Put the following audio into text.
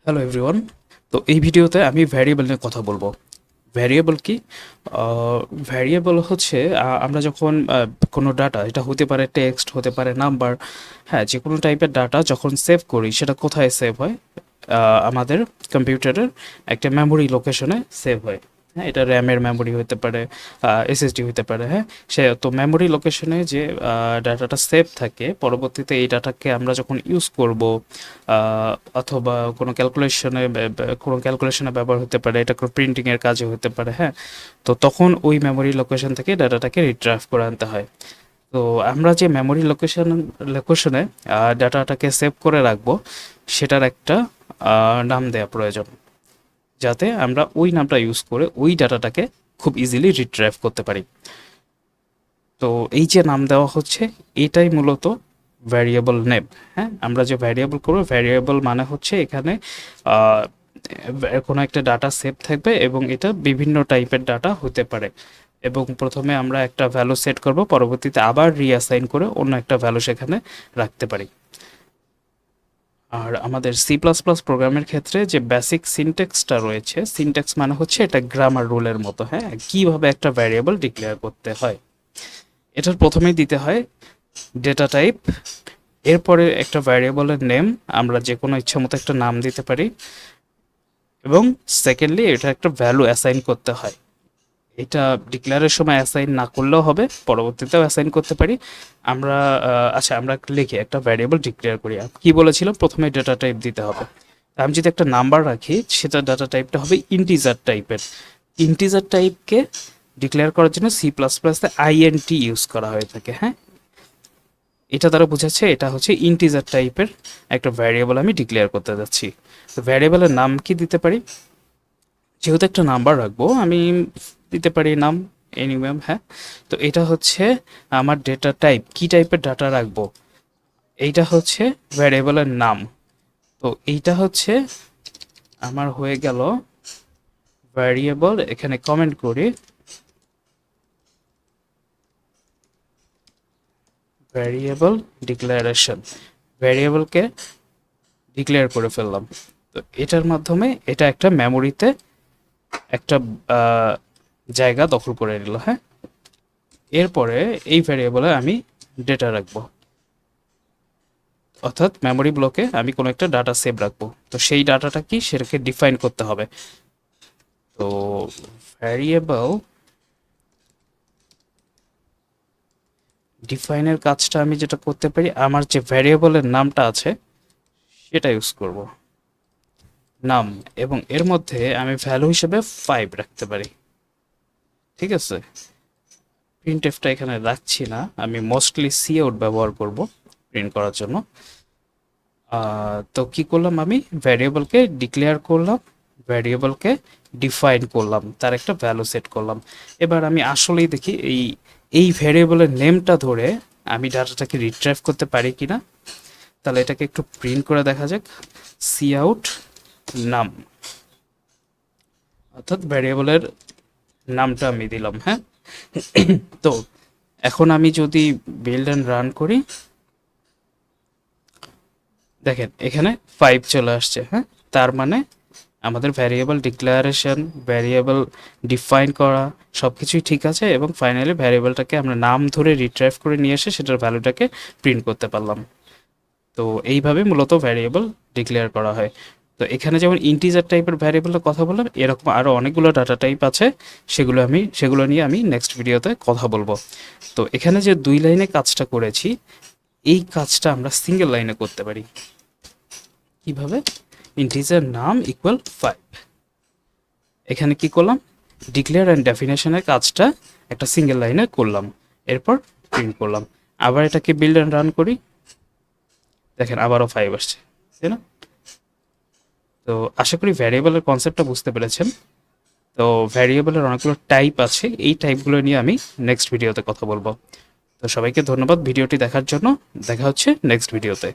Hello everyone. তো এই ভিডিওতে আমি ভ্যারিয়েবল নিয়ে কথা বলবো। ভ্যারিয়েবল কি? ভ্যারিয়েবল হচ্ছে আমরা যখন কোনো ডাটা, এটা হতে পারে টেক্সট, হতে পারে নাম্বার, হ্যাঁ, যে কোনো টাইপের ডাটা যখন সেভ করি সেটা কোথায় সেভ হয়? আমাদের কম্পিউটারের একটা মেমোরি লোকেশনে সেভ হয়। হ্যাঁ, এটা র্যামের মেমোরি হতে পারে, এসএসডি হতে পারে। হ্যাঁ, সে তো মেমোরি লোকেশনে যে ডাটাটা সেভ থাকে, পরবর্তীতে এই ডাটাকে আমরা যখন ইউজ করব, অথবা কোনো ক্যালকুলেশনে ব্যবহার হতে পারে, এটা কোনো প্রিন্টিংয়ের কাজে হতে পারে। হ্যাঁ, তো তখন ওই মেমোরি লোকেশন থেকে ডাটাটাকে রিট্রাইভ করে আনতে হয়। তো আমরা যে মেমোরি লোকেশনে ডাটাটাকে সেভ করে রাখবো, সেটার একটা নাম দেওয়া প্রয়োজন, যাতে আমরা ওই নামটা ইউজ করে ওই ডাটাটাকে খুব ইজিলি রিট্রাইভ করতে পারি। তো এই যে নাম দেওয়া হচ্ছে, এটাই মূলত ভ্যারিয়েবল নেম। হ্যাঁ, আমরা যে ভ্যারিয়েবল করবো, ভ্যারিয়েবল মানে হচ্ছে এখানে আহ, কোনো একটা ডাটা সেভ থাকবে এবং এটা বিভিন্ন টাইপের ডাটা হতে পারে, এবং প্রথমে আমরা একটা ভ্যালু সেট করব, পরবর্তীতে আবার রিঅ্যাসাইন করে অন্য একটা ভ্যালু সেখানে রাখতে পারি। আর আমাদের সি প্লাস প্লাস প্রোগ্রামের ক্ষেত্রে যে বেসিক সিনট্যাক্সটা রয়েছে, সিনট্যাক্স মানে হচ্ছে এটা গ্রামার রুলের মতো। হ্যাঁ, কিভাবে একটা ভ্যারিয়েবল ডিক্লেয়ার করতে হয়, এটার প্রথমেই দিতে হয় ডেটা টাইপ, এরপরে একটা ভ্যারিয়েবলের নেম, আমরা যে কোনো ইচ্ছা মতো একটা নাম দিতে পারি, এবং সেকেন্ডলি এটা একটা ভ্যালু অ্যাসাইন করতে হয়। এটা ডিক্লেয়ারের সময় অ্যাসাইন না করলেও হবে, পরবর্তীতেও অ্যাসাইন করতে পারি আমরা। আচ্ছা, আমরা লিখে একটা ভ্যারিয়েবল ডিক্লেয়ার করি। কি বলেছিলাম, প্রথমে ডেটা টাইপ দিতে হবে। আমি যদি একটা নাম্বার রাখি, সেটা ডাটা টাইপটা হবে ইন্টিজার টাইপের। ইন্টিজার টাইপকে ডিক্লেয়ার করার জন্য সি প্লাস প্লাসে আইএনটি ইউজ করা হয়ে থাকে। হ্যাঁ, এটা দ্বারা বোঝাচ্ছে এটা হচ্ছে ইন্টিজার টাইপের একটা ভ্যারিয়েবল আমি ডিক্লেয়ার করতে যাচ্ছি। তো ভ্যারিয়েবলের নাম কি দিতে পারি? যেহেতু একটা নাম্বার রাখবো, আমি দিতে পারি নাম, এনিওয়ে। হ্যাঁ, তো এটা হচ্ছে আমার ডেটা টাইপ, কি টাইপের ডাটা রাখবো, এইটা হচ্ছে ভ্যারিয়েবলের নাম। তো এইটা হচ্ছে আমার হয়ে গেল ভ্যারিয়েবল। এখানে কমেন্ট করি ভ্যারিয়েবল ডিক্লারেশন, ভ্যারিয়েবলকে ডিক্লেয়ার করে ফেললাম। তো এটার মাধ্যমে এটা একটা মেমোরিতে একটা আহ, জায়গা দখল করে নিল। হ্যাঁ, এরপরে এই ভ্যারিয়েবলে আমি ডেটা রাখবো, অর্থাৎ মেমোরি ব্লকে আমি কোনো একটা ডাটা সেভ রাখবো। তো সেই ডাটাটা কি, সেটাকে ডিফাইন করতে হবে। তো ভ্যারিয়েবল ডিফাইনের কাজটা আমি যেটা করতে পারি, আমার যে ভ্যারিয়েবলের নামটা আছে সেটা ইউজ করব, নাম, এবং এর মধ্যে আমি ভ্যালু হিসেবে 5 রাখতে পারি। ঠিক আছে, প্রিন্টএফটা এখানে রাখছি না, আমি মোস্টলি সি আউট ব্যবহার করব প্রিন্ট করার জন্য। তো কি করলাম, আমি ভ্যারিয়েবলকে ডিক্লেয়ার করলাম, ভ্যারিয়েবলকে ডিফাইন করলাম, তার একটা ভ্যালু সেট করলাম। এবার আমি আসলেই দেখি এই এই ভ্যারিয়েবলের নেমটা ধরে আমি ডাটাটাকে রিট্রাইভ করতে পারি কিনা। তাহলে এটাকে একটু প্রিন্ট করে দেখা যাক। সি আউট নাম, অর্থাৎ ভ্যারিয়েবলের নামটা আমি দিলাম। হ্যাঁ, তো এখন আমি যদি বিল্ড অ্যান্ড রান করি, দেখেন এখানে 5 চলে আসছে। হ্যাঁ, তার মানে আমাদের ভ্যারিয়েবল ডিক্লারেশন, ভ্যারিয়েবল ডিফাইন করা সব কিছুই ঠিক আছে, এবং ফাইনালি ভ্যারিয়েবলটাকে আমরা নাম ধরে রিট্রাইভ করে নিয়ে এসে সেটার ভ্যালুটাকে প্রিন্ট করতে পারলাম। তো এইভাবে মূলত ভ্যারিয়েবল ডিক্লেয়ার করা হয়। তো এখানে যেমন ইন্টিজার টাইপের ভ্যারিয়েবলের কথা বললাম, এরকম আরও অনেকগুলো ডাটা টাইপ আছে, সেগুলো নিয়ে আমি নেক্সট ভিডিওতে কথা বলবো। তো এখানে যে 2 লাইনে কাজটা করেছি, এই কাজটা আমরা সিঙ্গেল লাইনে করতে পারি। কিভাবে? ইন্টিজার নাম ইকুয়াল 5, এখানে কি করলাম, ডিক্লেয়ার অ্যান্ড ডেফিনেশনের কাজটা একটা সিঙ্গেল লাইনে করলাম, এরপর প্রিন্ট করলাম। আবার এটাকে বিল্ড অ্যান্ড রান করি, দেখেন আবারও 5 আসছে, তাই না? তো আশা করি ভ্যারিয়েবলের কনসেপ্টটা বুঝতে পেরেছেন। তো ভ্যারিয়েবলের অনেকগুলো টাইপ আছে, এই টাইপগুলো নিয়ে আমি নেক্সট ভিডিওতে কথা বলবো। তো সবাইকে ধন্যবাদ ভিডিওটি দেখার জন্য, দেখা হচ্ছে নেক্সট ভিডিওতে।